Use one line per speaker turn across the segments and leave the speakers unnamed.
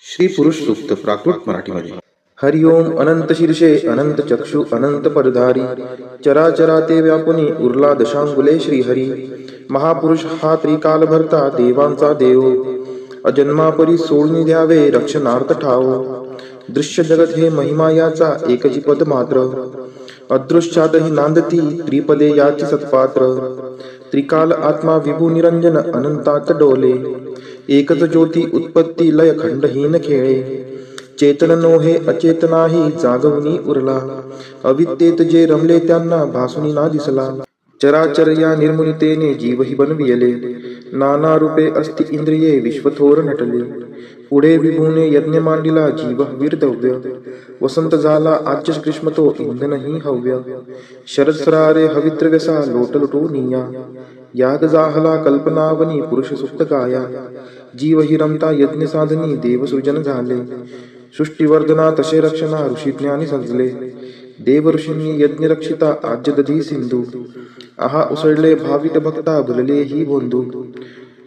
श्री पुरुष सूक्त प्राकृत मराठीमध्ये. हरि ओम. अनंत शीर्षे अनंत चक्षु अनंत पदधारी, चराचरा ते व्यापुनी उरला दशांगुले श्रीहरी. महापुरुष हा त्रिकाल भरता देवांचा देव, अजन्मापरी सोडून द्यावे रक्षणार्थ ठाव. दृश्य जगत हे महिमा याचा एकची पद मात्र, अदृश्यातही नांदती त्रिपदे याची सत्पात्र. त्रिकाल आत्मा विभू निरंजन अनंतात डोले, एकच ज्योती उत्पत्ती लय खंडहीन खेळे. चेतन नोहे अचेतनाही जागवणी उरला, अविद्येत जे रमले त्यांना भासुनी ना दिसला. चराचर या निर्मुनितेने जीवही बनविले, नाना रूपे अस्ति इंद्रिये विश्वथोर नटले. पुढे विभूने यज्ञ मांडिला जीव वीरदव्य, वसंत झाला आज्य ग्रीष्म तो इंधनही हव्य. शरद सरारे हविद्रव्यसा लोटलुटू निया, याग जाहला कल्पनावनी पुरुष सुप्त गाया. जीव हि रमता यज्ञ साधनी देवसृजन झाले, सृष्टीवर्धना तसे रक्षणा ऋषी ज्ञानी सजले. देव ऋषींनी यज्ञ रक्षिता आज्य दधी सिंधू, आहा उसळले भाविक भक्ता भुलले ही बोंधू.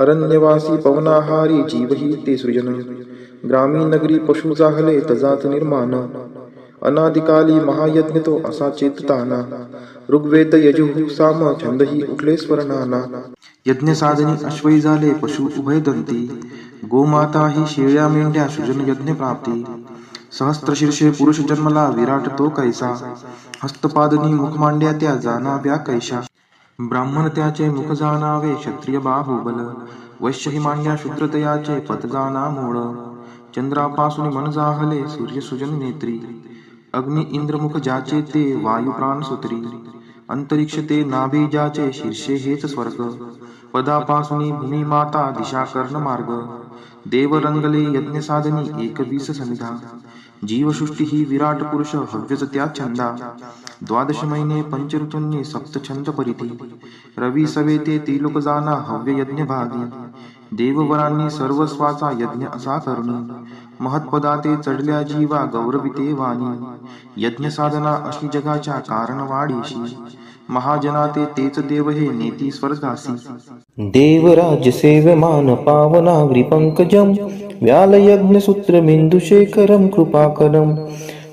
अरण्यवासी पवनाहारी जीव ही ते सृजन, ग्रामीण नगरी पशु जाहले तजात निर्माण. अनादिकाली महायज्ञ तो असा चेतताना, ऋग्वेद यजुः साम छंदही उठले स्वर्णाना. यज्ञ साधनी अश्वई झाले पशु उभय दंती, गोमाता ही शेळ्या मेंढ्या सृजन यज्ञ प्राप्ती. सहस्त्रशीर्षे पुरुष जन्मला विराट तो कैसा, हस्तपादनी मुख मांड्या त्या जाणाव्या कैशा. ब्राह्मण त्याचे मुख जाणावे क्षत्रिय बाहुबल, वैश्य ही मांड्या शूद्रतयाचे पद जाणा मूळ. चंद्रापासून मन जाहले सूर्य सुजन नेत्री, अग्नि इंद्रमुख ज्याचे ते वायू प्राण सूत्री. अंतरिक्ष ते नाभी ज्याचे शीर्षे हेच स्वर्ग, पदापासून भूमी माता दिशा कर्ण मार्ग. देव रंगले यज्ञ साधनी एकवीस समिधा, जीवसृष्टी ही विराट पुरुष हव्यच त्या छंदा. द्वादश महिने पंच ऋतूंनी सप्त छंद परिधी, रवी सवेते त्रिलोक जाना हव्य यज्ञ भागी. देववरांनी सर्वस्वाचा यज्ञ असा करुणी, महत्पदाते चढल्या जीवा गौरविते वाणी. यज्ञ साधना अशी जगाच्या कारण वाढीशी, महाजनाते तेच देव हे नेती स्वर्गासी.
देवराज सेव्यमान पावनाग्रि पंकजं, व्यालयज्ञ सूत्रमिन्दुशेखरं कृपाकरं.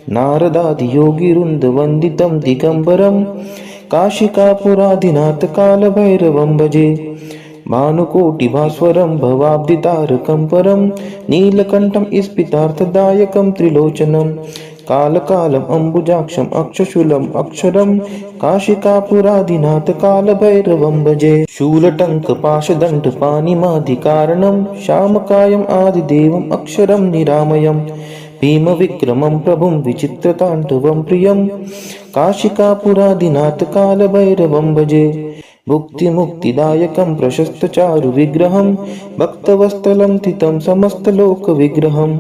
नारदादि योगिवृन्द वन्दितं दिगंबरं, काशिकापुराधिनाथ कालभैरवं भजे. भानुकोटिभास्वरं भवाब्दितारकं परं, नीलकण्ठं स्फितार्थदायकं त्रिलोचनं. कालकालम् अम्बुजाक्षम् अक्षशूलम् अक्षरं, काशिकापुराधिनाथ कालभैरवं भजे. शूलटङ्क पाशदण्ड पाणिमादिकारणं, श्यामकायम् आदिदेवम् अक्षरं निरामयम्. भीमविक्रमं प्रभुं विचित्रताण्डवं प्रियं, काशिकापुराधिनाथ कालभैरवं भजे. भुक्तिमुक्तिदायकं प्रशस्तचारु विग्रहं, भक्तवत्सलं स्थितं समस्तलोकविग्रहं.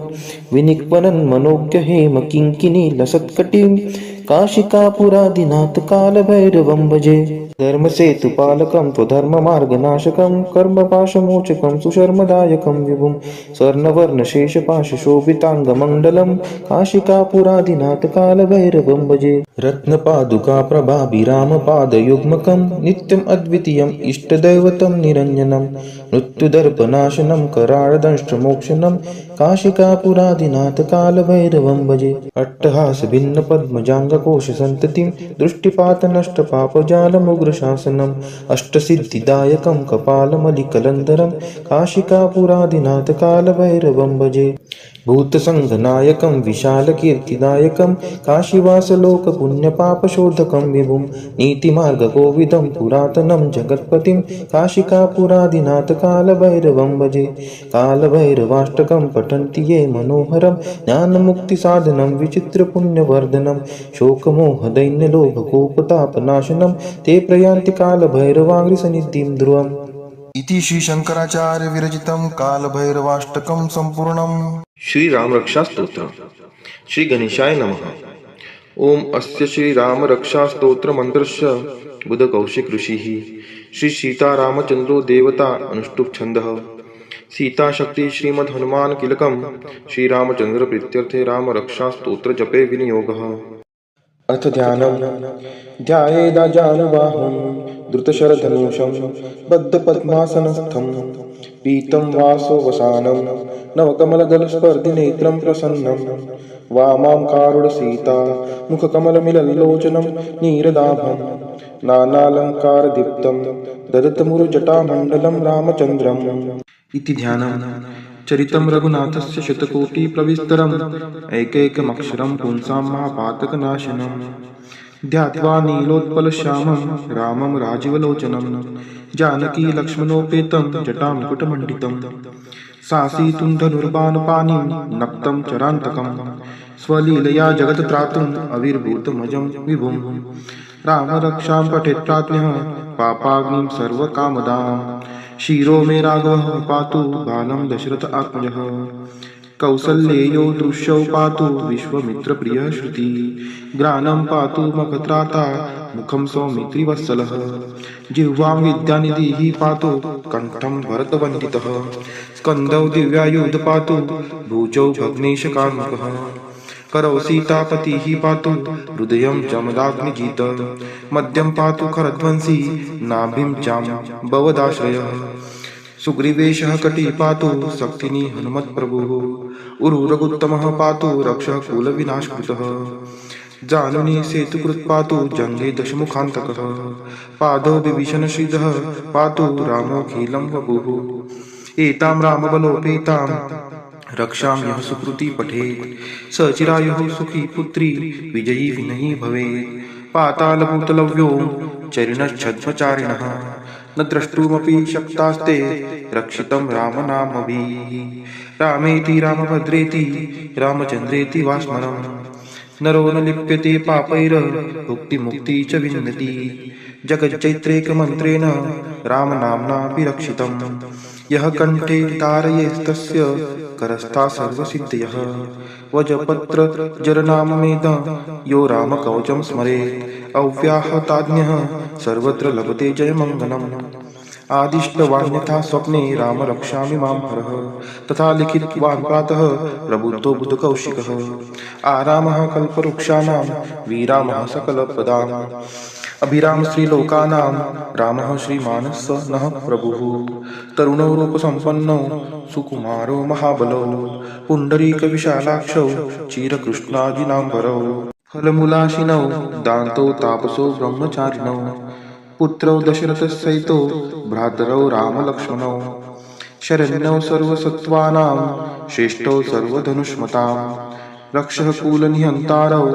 विनिक्वनं मनोज्ञ हेम किङ्किणी लसत्कटिं, काशिकापुराधिनाथ कालभैरवं भजे. धर्मसेतुपालकं त्वधर्ममार्गनाशकं, कर्मपाशमोचकं सुशर्मदायकं विभुं. स्वर्णवर्णशेषपाशशोभिताङ्गमण्डलं, काशिकापुराधिनाथ कालभैरवं भजे. रत्नपादुकाप्रभाभिरामपादयुग्मकं, नित्यम् अद्वितीयम् इष्टदैवतं निरञ्जनं. मृत्युदर्पनाशनं कराळदंष्ट्रमोक्षणं, काशिकापुराधिनाथ कालभैरवं भजे. अट्टहास भिन्न पद्मजाङ्गकोशसन्ततिं, दृष्टिपातनष्टपापजालमुग्रशासनम्. अष्टसिद्धिदायकं कपालमलिकलन्धरं, काशिकापुराधिनाथ कालभैरवं भजे. भूतसङ्घनायकं विशालकीर्तिदायकं, काशीवासलोकपुण्यपापशोधकं विभुं. नीतिमार्गकोविदं पुरातनं जगत्पतिं, काशिकापुराधिनाथ कालभैरवं भजे. कालभैरवाष्टकं पठन्ति ये मनोहरं, ज्ञानमुक्तिसाधनं विचित्रपुण्यवर्धनं. शोकमोहदैन्यलोभकोपतापनाशनं, ते प्रयान्ति कालभैरवाङ्घ्रिसन्निधिं ध्रुवम्.
इति श्री शंकराचार्य विरचितं कालभैरवाष्टकं संपूर्णम्.
श्री राम रक्षा स्तोत्र. श्री गणेशाय नमः. ओम अस्य श्री राम रक्षा स्तोत्र मंत्रस्य बुध कौशिक ऋषिः. श्री सीतारामचंद्रो देवता अनुष्टुप छंदः. सीता शक्ति श्रीमद् हनुमान किलकम श्री रामचंद्र प्रीत्यर्थे राम रक्षा स्तोत्र जपे विनियोगः. अर्थ ध्यानम्. ध्यायेदाजानुबाहुं धृतशरधनुषं बद्धपद्मासनस्थं, पीतं वासो वसानं नवकमलदलस्पर्धिनेत्रं प्रसन्नं वामां कारुणसीता मुखकमलमिलल्लोचनं नीरदाभं नानालङ्कारदीप्तं ददतमुरुजटामण्डलं रामचन्द्रम् इति ध्यानम् चरितं रघुनाथस्य शतकोटिप्रविस्तरम् एकैकमक्षरं पुंसां महापातकनाशनम् ध्यात्वा नीलोत्पलश्यामं रामं राजीवलोचनं जानकी लक्ष्मणोपेतं जटामुकुटमण्डितं सासीतुं धनुर्बाणपाणिं नक्तं चरान्तकं स्वलीलया जगत्त्रातुम् अविर्भूतमजं विभुं रामरक्षां पठेत्प्राज्ञः पापाग्निं सर्वकामदां शिरो मे राघवः पातु बालं दशरथ आत्मजः कौसल्येयो दृश्यौ पातु विश्वमित्रप्रियः श्रुति ग्रानं पातु मखत्राता मुखं सौमित्रिवत्सलः जिह्वां विद्यानिधिः पातु कण्ठं भरतवन्दितः स्कन्दौ दिव्यायुध पातु भुजौ भग्नेशकार्मुकः करौ सीतापतिः पातु हृदयं जमदाग्निजित मध्यं पातु खरध्वंसी नाभिं जाम्बवदाश्रयः सुग्रीवेशः कटी पातु शक्तिनी हनुमत्प्रभुः उरुरगुत्तमः पातु रक्षः कुलविनाशकृतः जानुनी सेतुकृत् पातु जङ्गे दशमुखान्तकः पादौ विभीषणश्रीधः पातु रामोऽखिलं वपुः एतां रामबलोपेतां रक्षां यः सुकृती पठेत् स चिरायुः सुखी पुत्री विजयी विनयी भवेत् पातालभूतलव्यो चरिणश्छद्मचारिणः न द्रष्टुमपि शक्तास्ते रक्षितं रामनामभिः रामेति रामभद्रेति रामचन्द्रेति वा स्मरम् नरो न लिप्यते पापैर भुक्तिमुक्ति च विन्दति जगच्चैत्रेकमन्त्रेण रामनाम्नापि रक्षितं यः कण्ठे धारयेस्तस्य करस्था सर्वसिद्धयः वजपत्र जरनाममेद यो रामकवचं स्मरेत् अव्याहताज्ञः सर्वत्र लभते जयमङ्गलम् आदिष्टवान्यथा स्वप्ने राम रक्षामि मां हरः तथा लिखितवान् प्रातः प्रबुद्धो बुधकौशिकः आरामः कल्पवृक्षाणां विरामः सकलप्रदाम् अभिराम श्रीलोकानां रामः श्रीमानः स नः प्रभुः तरुणो रूपसम्पन्नो सुकुमारो महाबलो पुण्डरीकविशालाक्षौ चिरकृष्णाजिनाम्बरौ फलमूलाशिनौ दान्तो तापसो ब्रह्मचारिणौ पुत्रौ दशरथसहितो भ्रातरौ रामलक्ष्मणौ शरण्यौ सर्वसत्त्वानां श्रेष्ठौ सर्वधनुष्मतां रक्षः कुलनिहन्तारौ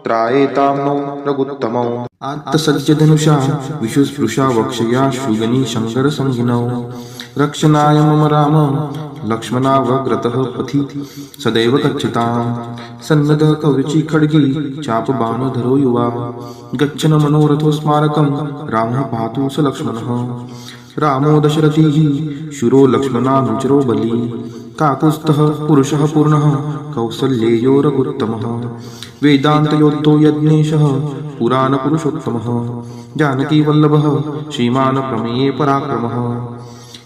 त्रायेतां नो रघुत्तमौ आत्तसज्जधनुषा विशुस्पृशा वक्षया शुगनी शङ्करसंज्ञिनौ रक्षणाय मम राम लक्ष्मणावग्रतः पथि सदैव गच्छतां सन्नद्धः कवची खड्गी चापबाणधरो युवा गच्छन् मनोरथो स्मारकं रामः पातु स लक्ष्मणः रामो दशरथिः शूरो लक्ष्मणानुचरो बली काकुत्स्थः पुरुषः पूर्णः कौसल्येयो रघुत्तमः वेदान्तयोद्धो यज्ञेशः पुराणपुरुषोत्तमः जानकीवल्लभः श्रीमान् प्रमेये पराक्रमः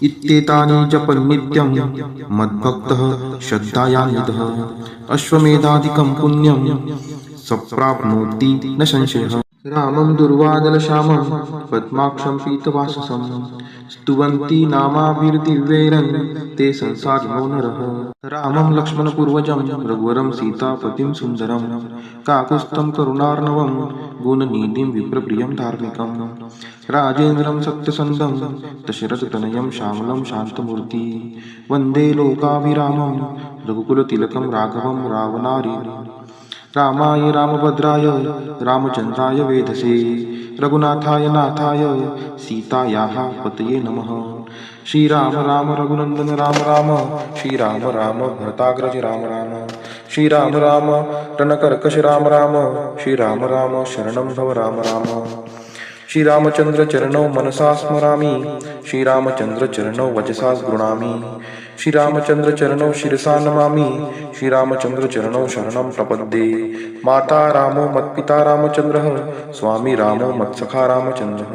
इत्येतानि जपन्नित्यं मद्भक्तः श्रद्धायान्वितः अश्वमेधादिकं पुण्यं सप्राप्नोति न संशयः रामं दुर्वादलश्यामं पद्माक्षं पीतवाससं स्तुवन्ति नामाभिर्दिव्यैरन् ते संसारिणो नरः रामं लक्ष्मणपूर्वजं रघुवरं सीतापतिं सुन्दरं काकुत्स्थं करुणार्णवं गुणनिधिं विप्रप्रियं धार्मिकं राजेन्द्रं सत्यसन्धं दशरथतनयं श्यामलं शान्तमूर्ति वन्दे लोकाभिरामं रघुकुलतिलकं राघवं रावणारिणम् रामाय रामभद्राय रामचन्द्राय वेधसे रघुनाथाय नाथाय सीतायाः पतये नमः श्रीराम राम रघुनन्दन राम राम श्रीराम राम भरताग्रज राम राम श्रीराम राम रणकर्कश राम राम श्रीराम राम शरणं भव राम राम श्रीरामचन्द्र चरणौ मनसा स्मरामि श्रीरामचन्द्र चरणौ वचसा गृह्णामि श्रीरामचन्द्र चरणौ शिरसा नमामि श्रीरामचन्द्र चरणौ शरणं प्रपद्ये माता रामो मत्पिता रामचन्द्रः स्वामी रामो मत्सखा रामचन्द्रः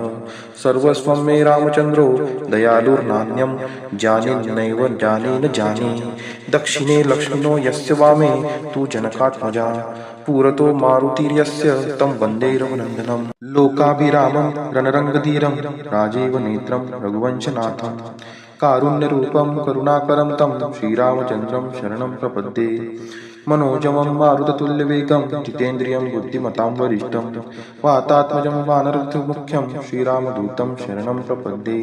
सर्वस्वं मे रामचन्द्रो दयालुर्नान्यं जाने नैव जाने न जाने दक्षिणे लक्ष्मणो यस्य वामे तु जनकात्मजा पुरतो मारुतिर्यस्य तं वन्दे रघुनन्दनं लोकाभिरामं रणरङ्गधीरं राजीव नेत्रं रघुवंशनाथं कारुण्यरूपं करुणाकरं तं श्रीरामचन्द्रं शरणं प्रपद्ये मनोजवं मारुततुल्यवेगं जितेन्द्रियं बुद्धिमतां वरिष्ठं वातात्मजं वानरमुख्यं श्रीरामदूतं शरणं प्रपद्ये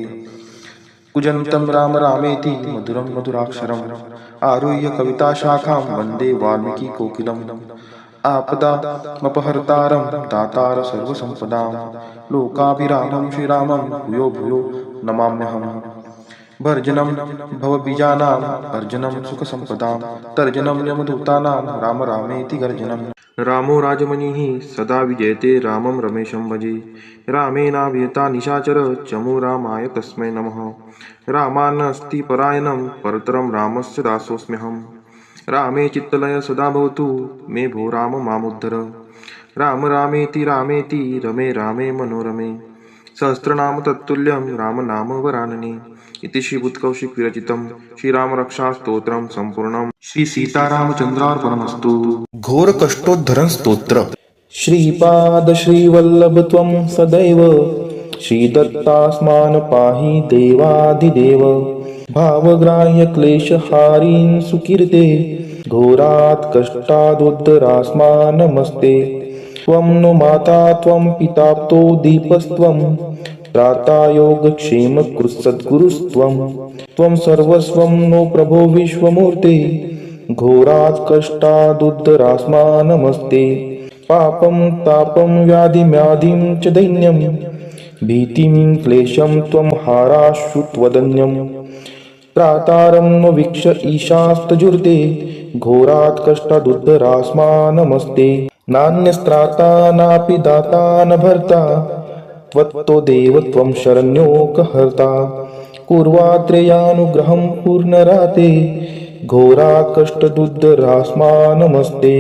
कुजन्तं राम रामेति मधुरं मधुराक्षरम् आरुह्य कविताशाखां वन्दे वाल्मीकिकोकिलम् आपदामपहर्तारं दातार सर्वसम्पदां लोकाभिरामं श्रीरामं भूयो भूयो नमाम्यहम् भर्जनं भवबीजानां भर्जनं सुखसम्पदां तर्जनं यमदूतानां राम रामेति गर्जनम् रामो राजमणिः सदा विजयते रामं रमेशं भजे रामेणाभिहता निशाचर चमो रामाय तस्मै नमः रामान्नास्ति परायणं परतरं रामस्य दासोऽस्म्यहम् रामे चित्तलय सदा भवतु मे भो राम मामुद्धर राम रामेति रामेति रमे रामे मनोरमे सहस्रनाम तत्तुल्यं राम नाम वरानने इति श्रीभूतकौशिक विरचितं श्रीरामरक्षास्तोत्रं सम्पूर्णं श्री सीतारामचन्द्रार्पणमस्तु।
घोर कष्टोद्धरण स्तोत्र।
श्रीपाद श्रीवल्लभ त्वं सदैव श्रीदत्तास्मान् पाहि देवाधिदेव भावग्राह्य क्लेशहारीन् सुकीर्ते घोरात् कष्टादुद्धरास्मान् नमस्ते त्वं नो माता त्वं पिताप्तो दीपस्त्वं त्राता योगक्षेमकृत्सद्गुरुस्त्वं त्वं सर्वस्वं नो प्रभो विश्वमूर्ते घोरात् कष्टादुद्धरास्मान् नमस्ते पापं तापं व्याधिम्याधिं च दैन्यं भीतिं क्लेशं त्वं हाराशु त्वदन्यं त्रातारं न वीक्ष ईशास्तजुर्ते घोरात् कष्टादुद्धरास्मान् नमस्ते नान्यस्त्राता नापि दाता न भर्ता त्वत्तो देव त्वं शरण्योकहर्ता कुर्वात्रेयानुग्रहं पूर्णराते घोरात् कष्टादुद्धरास्मान् नमस्ते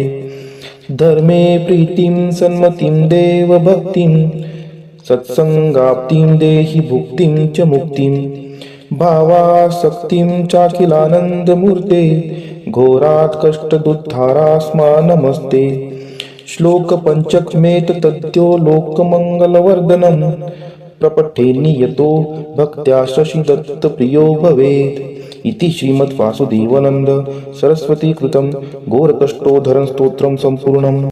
धर्मे प्रीतिं सन्मतिं देवभक्तिं सत्संगाप्तिं देहि भुक्तिं च मुक्तिं भावासक्तिं चाखिलानन्दमूर्ते घोरात् कष्टादुद्धारास्मान् नमस्ते श्लोकपञ्चकमेतद्यो लोकमङ्गलवर्धनं प्रपठेन्नियतो भक्त्या शशिदत्तप्रियो भवेत् इति श्रीमद्वासुदेवानन्द सरस्वती कृतं घोरकष्टोद्धरण स्तोत्रं सम्पूर्णम्।